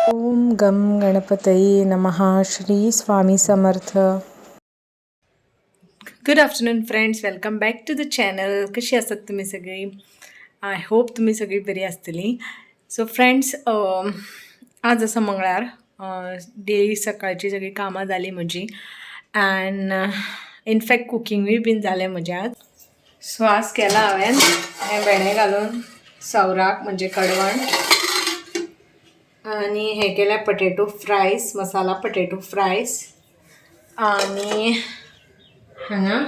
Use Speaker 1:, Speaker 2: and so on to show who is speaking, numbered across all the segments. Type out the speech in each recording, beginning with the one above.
Speaker 1: ओम गम गणपतये नमः. Shri Swami Samarth. Good afternoon friends, welcome back to the channel. कशी आसात तुम्ही सगळी? आय होप तुम्ही सगळी बरी आसतली. सो फ्रेंड्स, आज असं मंगळार, डेली सकाळची सगळी कामां जाली म्हजी अँड इनफॅक्ट कुकिंगूय बीन जालें म्हजें आज. सो आज केला हांवें हें भेंडे घालून सवराक म्हणजे कडवण, आणि हे केल्या पटेटो फ्रायज, मसाला पटेटो फ्रायज, आणि हांगा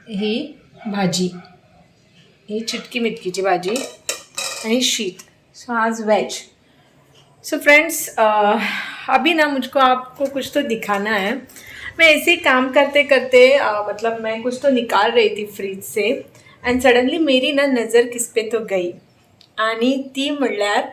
Speaker 1: ही भाजी, ही चिटकी मिटकीची भाजी आणि शीत. सो आज वेज. सो फ्रेंड्स, अभी ना मुझको आपको कुछ तो दिखाना है. मैं ऐसे काम करते करते मतलब मैं कुछ तो निकाल रही थी फ्रिज से एंड सडनली मेरी ना नज़र किस पे तो गई, आणि ती म्हणल्यार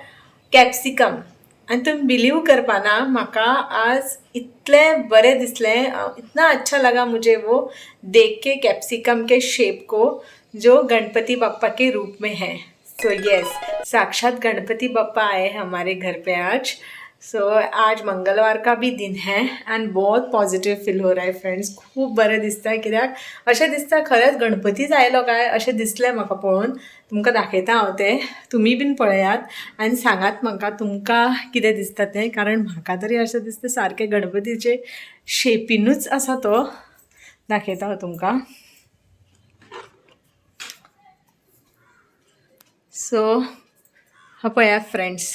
Speaker 1: कॅप्सिकम. आणि तुम बिलीव करपाना, म्हाका आज इतले बरे दिसले, इतना अच्छा लगा मुझे वो देख के कैप्सिकम के शेप को, जो गणपति बप्पा के रूप में है. सो यस, साक्षात गणपति बप्पा आए हैं हमारे घर पे आज. सो आज मंगलवार का भी दिन है एंड बहुत पॉझिटिव्ह फील हो रहा है फ्रेंड्स. खूप बरें दिसता, कित्याक अशें दिसता खरेंच गणपतीच आयलो काय अशें दिसलें म्हाका पळोवन. तुमकां दाखयता हांव तें, तुमी बीन पळयात आनी सांगात म्हाका तुमकां कितें दिसता तें, कारण म्हाका तरी अशें दिसता सारकें गणपतीचे शेपीनूच आसा तो. दाखयता हांव तुमकां. सो हा पळयात फ्रेंड्स,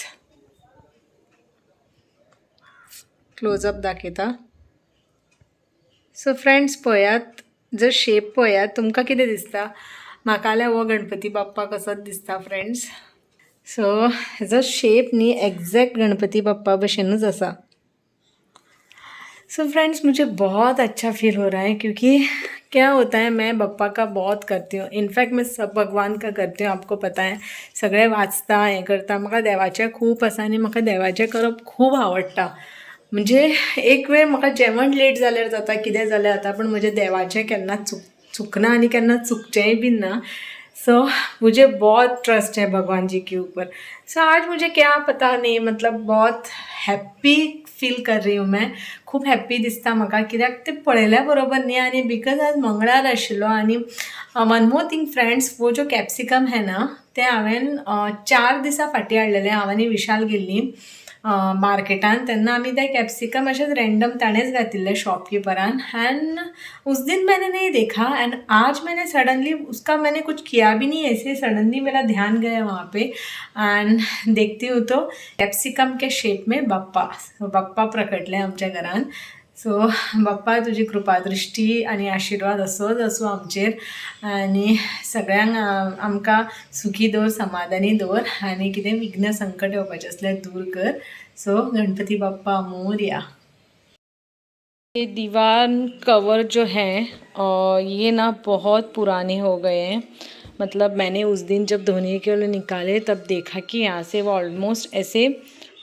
Speaker 1: क्लोजअप दाखयता. सो फ्रेंड्स पळयात, जर शेप पळयात तुमकां कितें दिसता? म्हाका जाल्यार हो गणपती बाप्पा कसोच दिसता फ्रेंड्स. सो हेजो शेप न्ही एग्जैक्ट गणपती बाप्पा भशेनूच आसा. सो फ्रेंड्स, मुझे बहुत अच्छा फील हो रहा है, क्योंकि क्या होता है, मैं बप्पा का बहुत करती हूँ. इनफॅक्ट मैं सब भगवान का करती हूँ, आपको पता है. सगळे वाचता, हें करता. म्हाका देवाचें खूब आसा आनी म्हाका देवाचें करप खूब आवडटा. म्हणजे एक वेळ म्हाका जेवण लेट जाल्यार जाता, कितें जाल्यार जाता, पण म्हजें देवाचें केन्नाच चुकना आनी केन्ना चुकचेंय बीन ना. सो मुझे बहुत ट्रस्ट है भगवान जी के ऊपर. सो आज मुझे क्या पता नहीं, मतलब बहुत हैप्पी फील कर रही हूँ मैं. खूप हॅप्पी दिसता म्हाका, कित्याक ते पळयल्या बरोबर न्ही, आनी बिकॉज आज मंगळार आशिल्लो. आनी वन मोर थिंग फ्रेंड्स, वो जो कॅप्सिकम है ना, ते हांवें 4 दिसां फाटीं हाडलेलें. हांव आनी विशाल गेल्लीं मार्केटान, तेन्ना आमी ते कॅप्सिकम अशेंच रैंडम ताणेच घातिल्ले शॉपकीपरान. एंड उस दिन मैंने नहीं देखा एंड आज मैंने सडनली उसका मैंने कुछ किया भी नहीं, ऐसे सडनली मेरा ध्यान गया वहाँ पे एंड देखती हूँ तो कॅप्सिकम के शेप में बप्पा प्रकटले आमच्या घरान. सो बप्पा, तुजी कृपादृष्टी आनी आशिर्वाद असोच आसूं आमचेर, आनी सगळ्यांक आमकां सुखी दवर, समाधानी दवर, आनी कितें विघ्न संकट येवपाचें असल्यार दूर कर. सो गणपति बप्पा मोरया. ये दीवान कवर जो हैं ये ना बहुत पुराने हो गए हैं. मतलब मैंने उस दिन जब धोने के लिए निकाले तब देखा कि यहाँ से वो ऑलमोस्ट ऐसे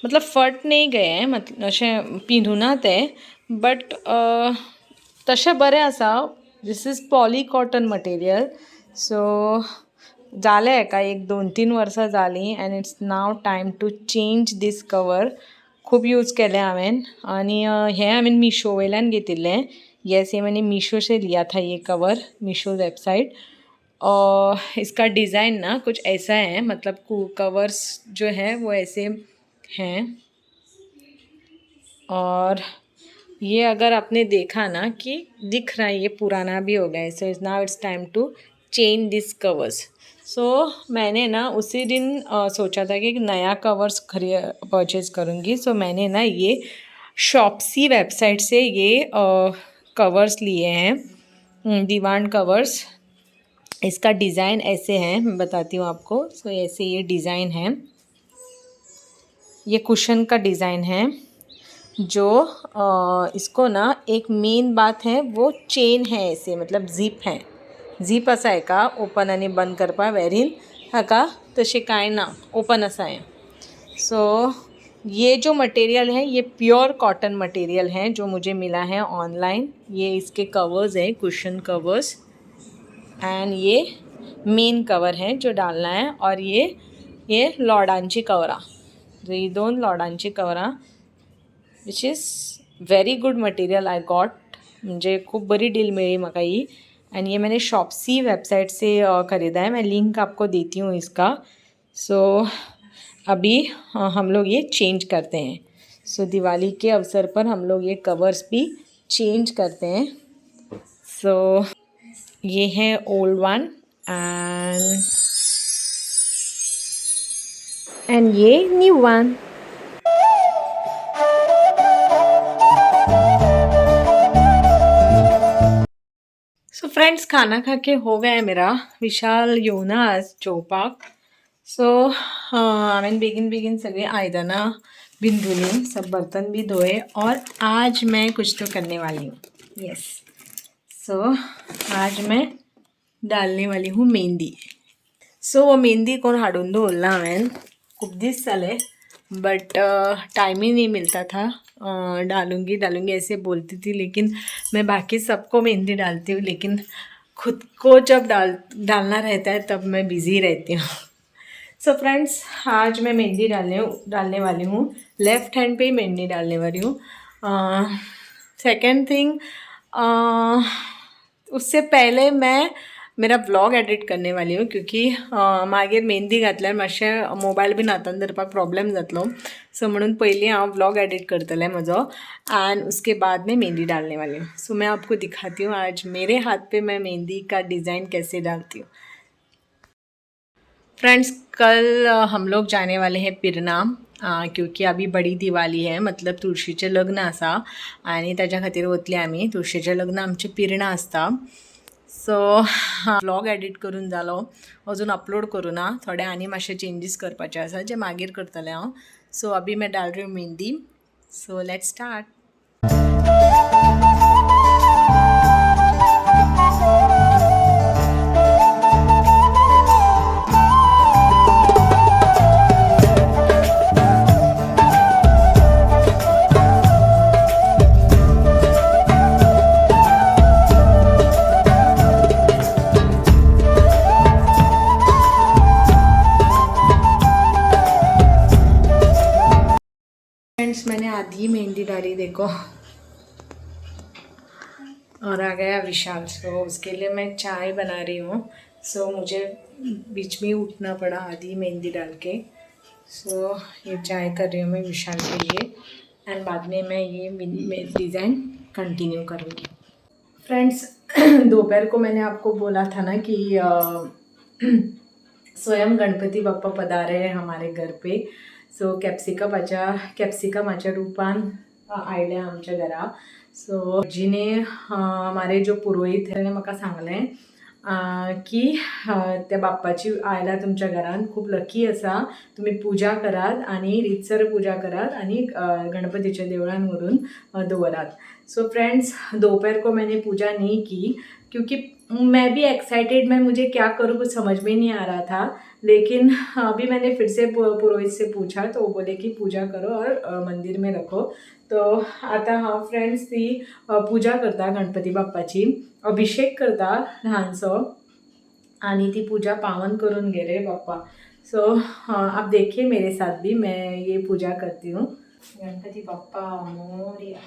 Speaker 1: मतलब फट नहीं गए हैं, मतलब अशे पिंधूनात है, बट तशें बरें आसा. This is poly cotton material. So जालें हेका 1-2-3 वर्सां जालीं and it's now time to change this cover. खूब यूज केलें हांवें, आनी हें हांवें मिशो वयल्यान घेतिल्लें. येस, ये मैंने मीशो से लिया था ये कवर, मीशो वेबसाइट. इसका डिज़ाइन ना कुछ ऐसा है, मतलब कवर्स जो है वो ऐसे हैं. और ये अगर आपने देखा ना कि दिख रहा है ये पुराना भी हो गया है. So now it's time to change this covers. So मैंने ना उसी दिन सोचा था कि एक नया कवर्स परचेज़ करूँगी. सो मैंने ना ये शॉप्सी वेबसाइट से ये कवर्स लिए हैं, दीवान कवर्स. इसका डिज़ाइन ऐसे हैं, मैं बताती हूँ आपको. सो ऐसे ये डिज़ाइन है, ये कुशन का डिज़ाइन है. जो इसको ना एक मेन बात है, वो चेन है ऐसे, मतलब झीप है. झीप असा आहे का ओपन आणि बंद करपा वेरीन हाका तसे काय ना, ओपन असा आहे. सो ये जो मटेरियल है ये प्योर कॉटन मटेरियल है जो मुझे मिला है ऑनलाइन. ये इसके कवर्स हैं, कुशन कवर्स, एंड ये मेन कवर है जो डालना है. और ये लॉडांची कवरा, ही 2 लॉडांची कवरां which is very good material I got, मुझे खूब बड़ी डील मिली म्हाका ही। एंड ये मैंने शॉप्सी वेबसाइट से ख़रीदा है, मैं लिंक आपको देती हूँ इसका। सो अभी हम लोग ये चेंज करते हैं। सो दिवाली के अवसर पर हम लोग ये कवर्स भी चेंज करते हैं। सो ये है ओल्ड वन एंड ये न्यू वन। सो फ्रेंड्स, खाना खा के हो गया है मेरा। विशाल येऊ ना आज चोपाक। सो हांवें बेगीन बेगीन सगळे आयदनां बीन धुली, सब बर्तन भी धोए और आज मैं कुछ तो करने वाली हूँ। यस, सो आज मैं डालने वाली हूँ मेहंदी। सो वो मेहंदी कोण हाडून दवरला हांवें, खूब दीस जाले, बट टाइम ही नहीं मिलता था। डालूंगी ऐसे बोलती थी, लेकिन मैं बाकी सबको मेहंदी डालती हूँ, लेकिन खुद को जब डालना रहता है तब मैं बिज़ी रहती हूँ। सो फ्रेंड्स, आज मैं मेहंदी डालने वाली हूँ। लेफ़्ट हैंड पे ही मेहंदी डालने वाली हूँ। सेकेंड थिंग, उससे पहले मैं मेरा व्लॉग एडिट करने वाली हूँ, क्योंकि मागीर मेहंदी घातल्यार मातशें मोबायल बीन हातान धरपाक प्रॉब्लेम जातलो। सो म्हणून पयलीं हांव व्लॉग एडिट करतलें म्हजो, एंड उसके बाद मैं मेहंदी डालने वाली हूँ। सो मैं आपको दिखाती हूँ आज मेरे हाथ पे मैं मेहंदी का डिज़ाइन कैसे डालती हूँ। फ्रेंड्स, कल हम लोग जाने वाले हैं पिरनाम, क्योंकि अभी बड़ी दिवाली है, मतलब तुळशीचें लग्न आसा आनी ताच्या खातीर वतली आमी। तुळशीचें लग्न आमचें पिरणा आसता। सो व्लॉग एडिट करून जालो, अजून अपलोड करूं ना, थोडे आनी मातशे चेंजीस करपाचे आसा जे मागीर करतलें हांव। सो अभी मैं डाल रही हूँ मेहंदी। So let's start. फ्रेंड्स, मैंने आधी मेहंदी डाली देखो, और आ गया विशाल। सो उसके लिए मैं चाय बना रही हूँ। सो मुझे बीच में उठना पड़ा आधी मेहंदी डाल के। सो ये चाय कर रही हूँ मैं विशाल के लिए, एंड बाद में मैं ये डिज़ाइन कंटिन्यू करूँगी। फ्रेंड्स, दोपहर को मैंने आपको बोला था ना कि स्वयं गणपती बाप्पा पधारे हैं हमारे घर पे। सो कॅप्सिकमाच्या रूपान आयले आमच्या घरा। सो जीने हमारे जो पुरोहित है ताणें म्हाका सांगलें की त्या बाप्पाची आयला तुमच्या घरान, खूब लकी आसा, तुमी पूजा करात आनी रितसर पूजा करात आनी गणपतीच्या देवळान व्हरून दवरात। सो फ्रेंड्स, दोपहर को मैंने पूजा नहीं की, क्योंकि मैं भी एक्साइटेड में मुझे क्या करूँ कुछ समझ में नहीं आ रहा था। लेकिन अभी मैंने फिर से पुरोहित से पूछा तो वो बोले कि पूजा करो और मंदिर में रखो। तो आता हांव फ्रेंड्स ती पूजा करता गणपती बाप्पाची, अभिषेक करता ल्हानसो, आनी ती पूजा पावन करून गेले बाप्पा। सो आप देखिए मेरे साथ भी मैं ये पूजा करती हूँ। गणपति बाप्पा मोरया।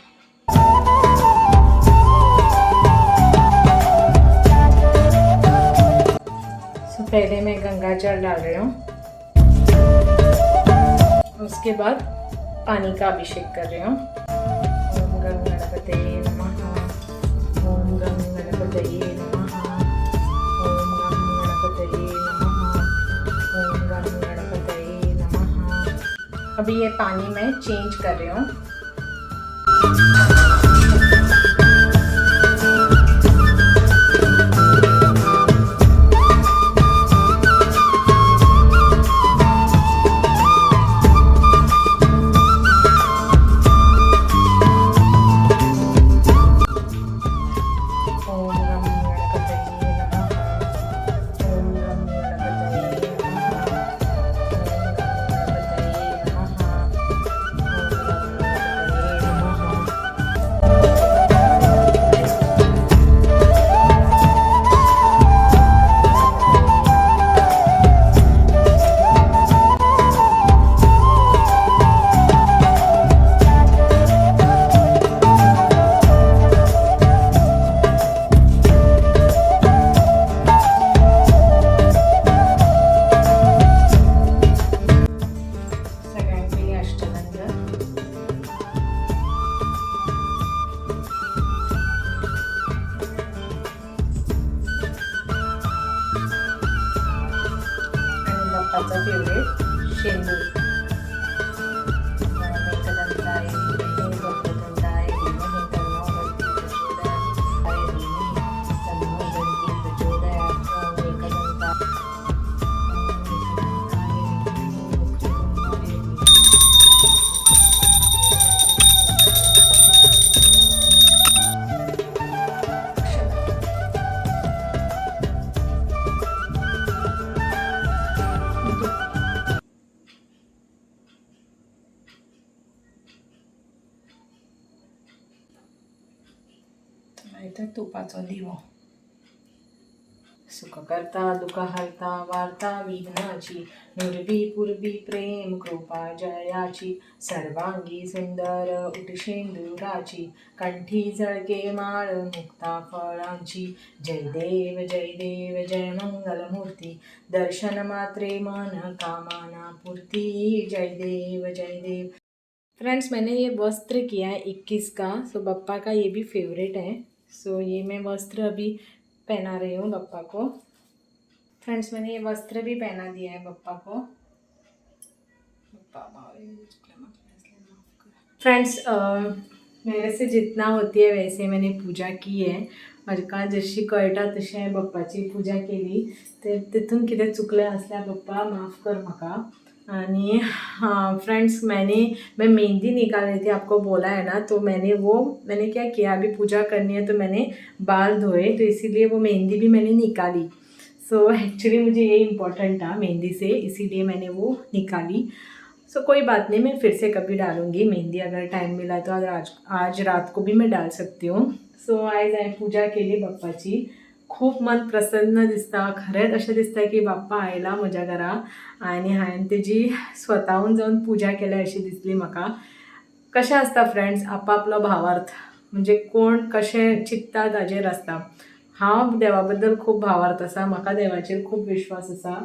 Speaker 1: सो पहले मैं गंगा जल डाल रही हूँ, उसके बाद पानी का अभिषेक कर रही हूँ। ओम गं गणपतये नमः, ओम गं गणपतये नमः, ओम गं गणपतये नमः, ओम गं गणपतये नमः। अभी ये पानी मैं चेंज कर रही हूँ। पप्पाचा फेवरेट शेंदूर. नाहीतर तुपाचा दिवो. सुख करता दुःख हरता वार्ता विघ्नाची, नुरवी पूर्वी प्रेम कृपा जयाची, सर्वांगी सुंदर उटशेंदुराची, कंठी जळके माळ मुक्ता फळांची. जय देव जय मंगलमूर्ती, दर्शन मात्रे मन कामना पूर्ती. जय देव. फ्रेंड्स, मैंने ये वस्त्र किया है 21 का. सो बप्पा का ये भी फेवरेट है. सो ये मैं वस्त्र अभी पहना रही हूँ बप्पा को. फ्रेंड्स, मैंने ये वस्त्र भी पहना दिया है बप्पा को. फ्रेंड्स, मेरे से जितना होती है वैसे मैंने पूजा की है. म्हाका जशी कळटा तशी हांवें बप्पाची पूजा केली. तर तितून कितें चुकलें आसल्यार बप्पा माफ कर म्हाका. आणि फ्रेंड्स, मैं मेहंदी निकाल रही थी, आपको बोला है ना. तो मैंने क्या किया, अभी पूजा करनी है तो मैंने बाल धोए, तो इसीलिए वो मेहंदी भी मैंने निकाली. सो एक्चुअली मुझे ये इम्पोर्टेंट था मेहंदी से, इसीलिए मैंने वो निकाली. सो कोई बात नहीं, मैं फिर से कभी डालूँगी मेहंदी. अगर टाइम मिला तो आज रात को भी मैं डाल सकती हूँ. सो आज हांवें पूजा केली बाप्पाची. खूप मन प्रसन्न दिसता. खरेंच अशें दिसता की बाप्पा आयला म्हज्या घरा आनी हांवें तेजी स्वताहून जावन पूजा केल्या अशी दिसली म्हाका. कशें आसता फ्रेंड्स, आपापलो भावार्थ म्हणजे कोण कशें चिंतता ताजेर आसता. हांव देवा बद्दल खूब भावार्थ आसा. म्हाका देवाचेर खूब विश्वास आसा.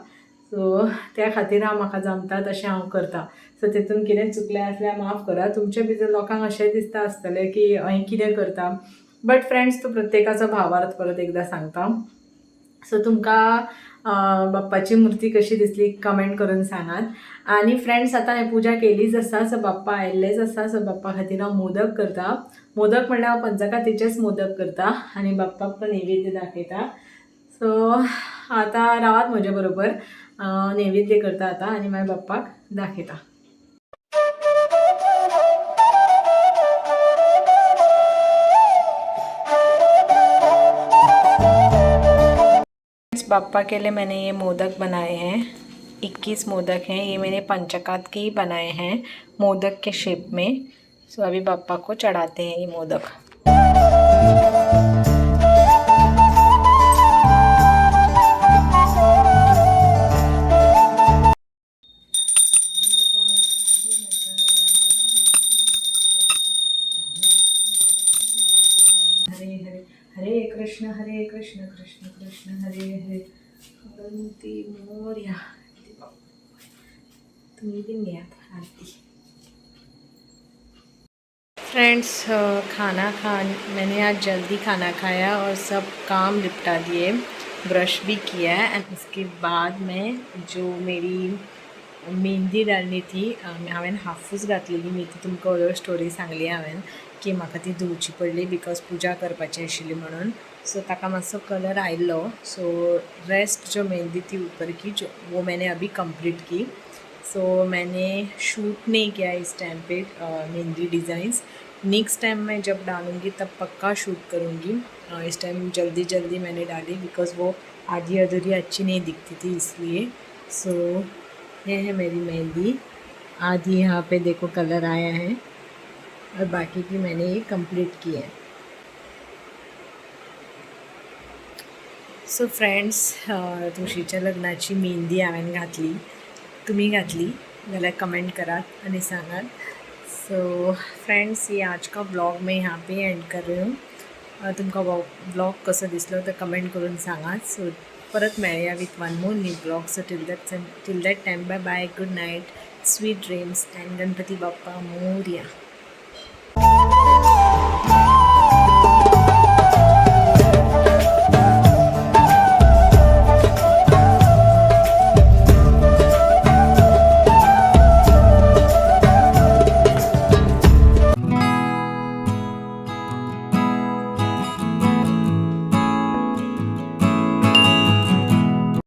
Speaker 1: सो त्या खातीर म्हाका जमता तशें हांव करता. सो तितून कितें चुकलें आसल्यार माफ करा. तुमच्या भितर लोकांक अशें दिसता आसतलें की हांवें कितें करता. बट फ्रेंड्स, तो प्रत्येकाचा भावार्थ परत एकदा सांगता. सो तुमकां बाप्पाची मूर्ती कशी दिसली कमेंट करून सांगात. आणि फ्रेंड्स, आता हांवें पूजा केलीच आसा. सो बाप्पा आयिल्लेच आसा. सो बाप्पा खातीर हांव मोदक करता. मोदक म्हणल्यार हांव पंचखातीचेच मोदक करता आनी बाप्पाक तो नैवेद्य दाखयता. सो आता रावात म्हजे बरोबर. नैवेद्य करता आता आनी मागीर बाप्पाक दाखयता. बाप्पा के लिए मैंने ये मोदक बनाए हैं. 21 मोदक हैं. ये मैंने पंचकात के ही बनाए हैं मोदक के शेप में. सो अभी बाप्पा को चढ़ाते हैं ये मोदक. हरे कृष्ण कृष्ण कृष्ण हरे हरे. गणपति मोरया. तुम्ही भी नहीं आरती. फ्रेंड्स, मैंने आज जल्दी खाना खाया और सब काम निपटा दिए. ब्रश भी किया है. एंड उसके बाद मैं जो मेरी मेहंदी डालनी थी, हांवें हाफूस घातलेली. मी ती तुमकां अदर स्टोरी सांगली हांवें की म्हाका ती धुवची पडली बिकॉज पूजा करपाची आशिल्ली म्हणून. सो ताका मातसो कलर आयिल्लो. सो रेस्ट जो मेहंदी थी ऊपर की वो मैंने अभी कंप्लीट की. सो मैंने शूट नहीं किया इस टाइम पे मेहंदी डिज़ाइंस. नेक्स्ट टाइम मैं जब डालूँगी तब पक्का शूट करूँगी. इस टाइम जल्दी मैंने डाली बिकॉज वो आधी अधूरी अच्छी नहीं दिखती थी इसलिए. सो ये है मेरी मेहंदी. आधी यहाँ पे देखो कलर आया है और बाकी की मैंने ये कंप्लीट की है. सो फ्रेंड्स, तुळशीच्या लग्नाची मेहंदी हांवें घातली. तुम्ही घातली जाल्यार कमेंट करात आणि सांगात. सो फ्रेंड्स, ये आज का ब्लॉग मैं यहाँ पे एंड कर रही हूँ. तुमका ब्लॉग कसो दिसलो तर कमेंट करून सांगात. सो परत मेळया with one more new blog. So till that time bye bye. Good night, sweet dreams and Ganpati Bappa Morya.